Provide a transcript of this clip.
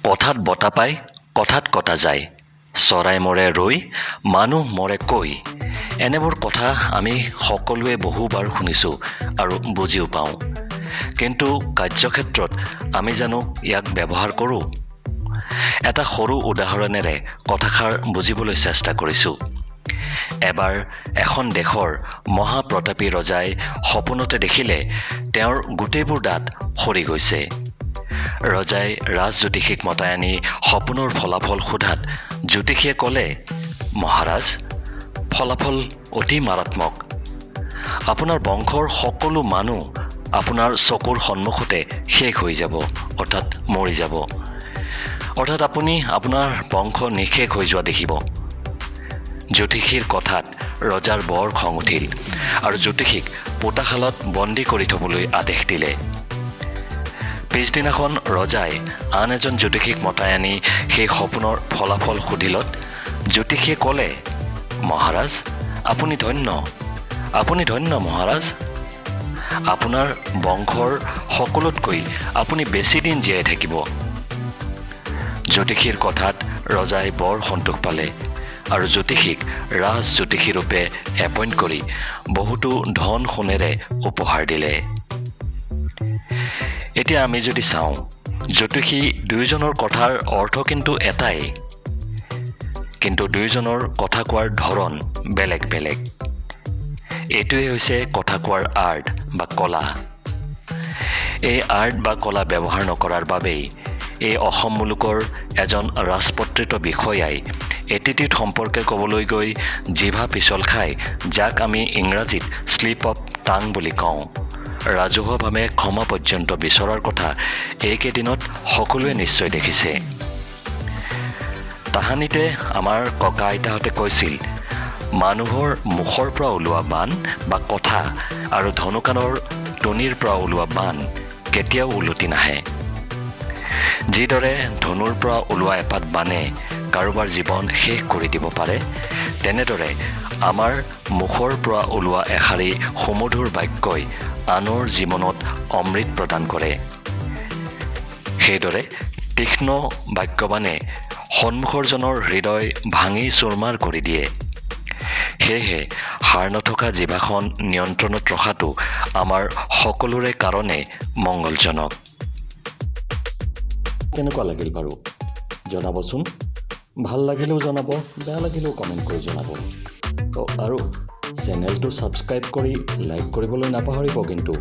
কথাত বতা পাই কথাত কটা যায়, চৰাই মৰে ৰৈ মানুহ মৰে কৈ। এনেবোৰ কথা আমি সকলোৱে বহুবাৰ শুনিছোঁ আৰু বুজিও পাওঁ। কিন্তু কাৰ্যক্ষেত্ৰত আমি জানো ইয়াক ব্যৱহাৰ কৰোঁ? এটা সৰু উদাহৰণেৰে কথাষাৰ বুজিবলৈ চেষ্টা কৰিছোঁ। এবাৰ এখন দেশৰ মহাপ্ৰতাপী ৰজাই সপোনতে দেখিলে তেওঁৰ গোটেইবোৰ দাঁত সৰি গৈছে। ৰজাই ৰাজজ্যোতিষীক মতাই আনি সপোনৰ ফলাফল সোধাত জ্যোতিষীয়ে ক'লে, মহাৰাজ, ফলাফল অতি মাৰাত্মক। আপোনাৰ বংশৰ সকলো মানুহ আপোনাৰ চকুৰ সন্মুখতে শেষ হৈ যাব, অৰ্থাৎ মৰি যাব। অৰ্থাৎ আপুনি আপোনাৰ বংশ নিঃশেষ হৈ যোৱা দেখিব। জ্যোতিষীৰ কথাত ৰজাৰ বৰ খং উঠিল আৰু জ্যোতিষীক পোতাশালত বন্দী কৰি থবলৈ আদেশ দিলে। পিছদিনাখন ৰজাই আন এজন জ্যোতিষীক মতাই আনি সেই সপোনৰ ফলাফল সুধিলত জ্যোতিষীয়ে ক'লে, মহাৰাজ, আপুনি ধন্য মহাৰাজ। আপোনাৰ বংশৰ সকলোতকৈ আপুনি বেছি দিন জীয়াই থাকিব। জ্যোতিষীৰ কথাত ৰজাই বৰ সন্তোষ পালে আৰু জ্যোতিষীক ৰাজজ্যোতিষী ৰূপে এপইণ্ট কৰি বহুতো ধন সোণেৰে উপহাৰ দিলে। এতিয়া আমি যদি চাওঁ, জ্যোতিষী দুয়োজনৰ কথাৰ অৰ্থ কিন্তু এটাই, কিন্তু দুয়োজনৰ কথা কোৱাৰ ধৰণ বেলেগ বেলেগ। এইটোৱে হৈছে কথা কোৱাৰ আৰ্ট বা কলা। এই আৰ্ট বা কলা ব্যৱহাৰ নকৰাৰ বাবেই এই অসম মুলুকৰ এজন ৰাজপত্ৰিত বিষয়াই এটিটিউড সম্পৰ্কে ক'বলৈ গৈ জিভা পিছল খাই, যাক আমি ইংৰাজীত শ্লিপ অফ টাং বুলি কওঁ, ৰাজহুৱাভাৱে ক্ষমা পৰ্যন্ত বিচৰাৰ কথা এইকেইদিনত সকলোৱে নিশ্চয় দেখিছে। তাহানিতে আমাৰ ককা আইতাহঁতে কৈছিল, মানুহৰ মুখৰ পৰা ওলোৱা বাণ বা কথা আৰু ধনুকাঁড়ৰ টুনিৰ পৰা ওলোৱা বাণ কেতিয়াও উলটি নাহে। যিদৰে ধনুৰ পৰা ওলোৱা এপাত বাণে কাৰোবাৰ জীৱন শেষ কৰি দিব পাৰে, তেনেদৰে আমাৰ মুখৰ পৰা ওলোৱা এষাৰি সুমধুৰ বাক্যই আনৰ জীৱনত অমৃত প্ৰদান কৰে। সেইদৰে তীক্ষ্ণ বাক্যবাণে সন্মুখৰজনৰ হৃদয় ভাঙি চুৰমাৰ কৰি দিয়ে। সেয়েহে হাৰ নথকা জিভাখন নিয়ন্ত্ৰণত ৰখাটো আমাৰ সকলোৰে কাৰণে মংগলজনক। কেনেকুৱা লাগিল বাৰু জনাবচোন। ভাল লাগিলেও জনাব, বেয়া লাগিলেও কমেণ্ট কৰি জনাব। আৰু চেনেলটো ছাবস্ক্ৰাইব কৰি লাইক কৰিবলৈ নাপাহৰিব কিন্তু।